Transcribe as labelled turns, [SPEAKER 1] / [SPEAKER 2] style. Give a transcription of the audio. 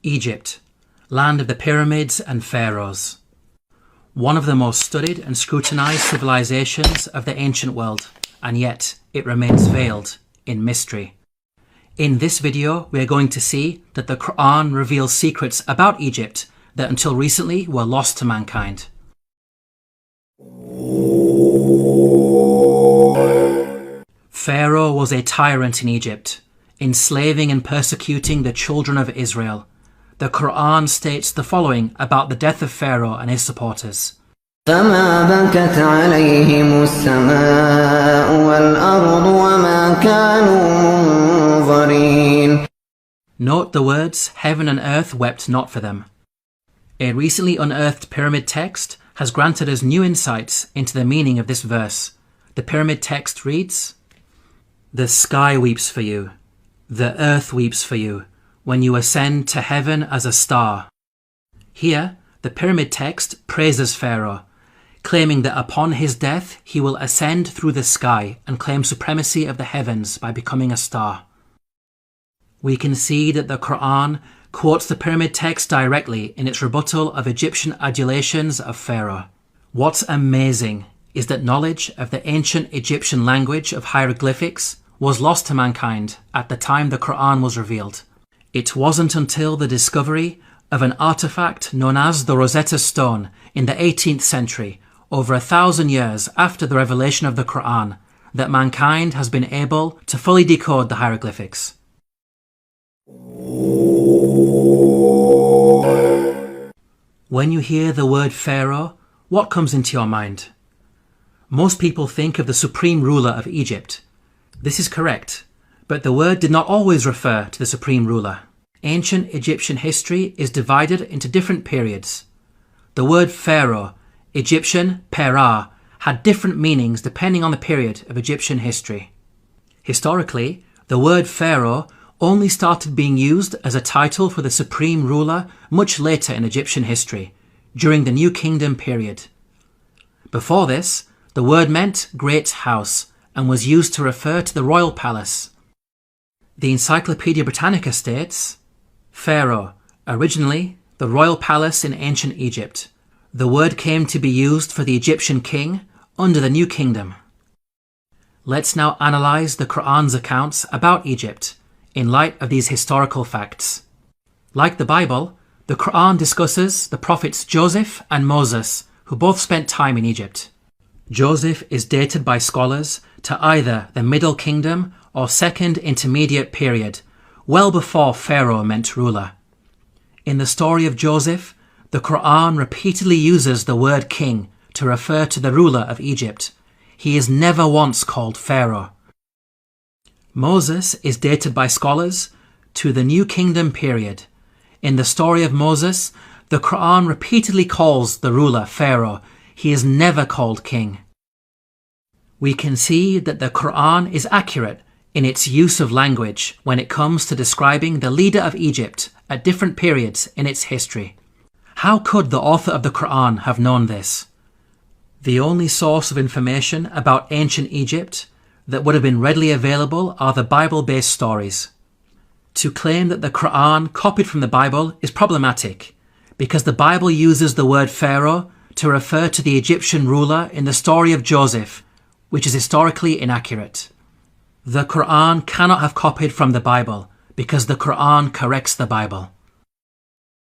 [SPEAKER 1] Egypt, land of the pyramids and pharaohs. One of the most studied and scrutinized civilizations of the ancient world, and yet it remains veiled in mystery. In this video, we are going to see that the Quran reveals secrets about Egypt that until recently were lost to mankind. Pharaoh was a tyrant in Egypt, enslaving and persecuting the children of Israel. The Quran states the following about the death of Pharaoh and his supporters.
[SPEAKER 2] فما بكت عليهم السماء والأرض وما كانوا منظرين.
[SPEAKER 1] Note the words, heaven and earth wept not for them. A recently unearthed pyramid text has granted us new insights into the meaning of this verse. The pyramid text reads, "The sky weeps for you, the earth weeps for you, when you ascend to heaven as a star." Here, the pyramid text praises Pharaoh, claiming that upon his death he will ascend through the sky and claim supremacy of the heavens by becoming a star. We can see that the Quran quotes the pyramid text directly in its rebuttal of Egyptian adulations of Pharaoh. What's amazing is that knowledge of the ancient Egyptian language of hieroglyphics was lost to mankind at the time the Quran was revealed. It wasn't until the discovery of an artifact known as the Rosetta Stone in the 18th century, over 1,000 years after the revelation of the Quran, that mankind has been able to fully decode the hieroglyphics. When you hear the word Pharaoh, what comes into your mind? Most people think of the supreme ruler of Egypt. This is correct, but the word did not always refer to the supreme ruler. Ancient Egyptian history is divided into different periods. The word Pharaoh, Egyptian Perah, had different meanings depending on the period of Egyptian history. Historically, the word Pharaoh only started being used as a title for the supreme ruler much later in Egyptian history, during the New Kingdom period. Before this, the word meant great house and was used to refer to the royal palace. The Encyclopedia Britannica states, Pharaoh, originally the royal palace in ancient Egypt. The word came to be used for the Egyptian king under the New Kingdom. Let's now analyze the Quran's accounts about Egypt in light of these historical facts. Like the Bible, the Quran discusses the prophets Joseph and Moses, who both spent time in Egypt. Joseph is dated by scholars to either the Middle Kingdom or Second Intermediate period, well before Pharaoh meant ruler. In the story of Joseph, the Quran repeatedly uses the word king to refer to the ruler of Egypt. He is never once called Pharaoh. Moses is dated by scholars to the New Kingdom period. In the story of Moses, the Quran repeatedly calls the ruler Pharaoh. He is never called king. We can see that the Quran is accurate in its use of language when it comes to describing the leader of Egypt at different periods in its history. How could the author of the Quran have known this? The only source of information about ancient Egypt that would have been readily available are the Bible-based stories. To claim that the Quran copied from the Bible is problematic because the Bible uses the word Pharaoh to refer to the Egyptian ruler in the story of Joseph, which is historically inaccurate. The Quran cannot have copied from the Bible because the Quran corrects the Bible.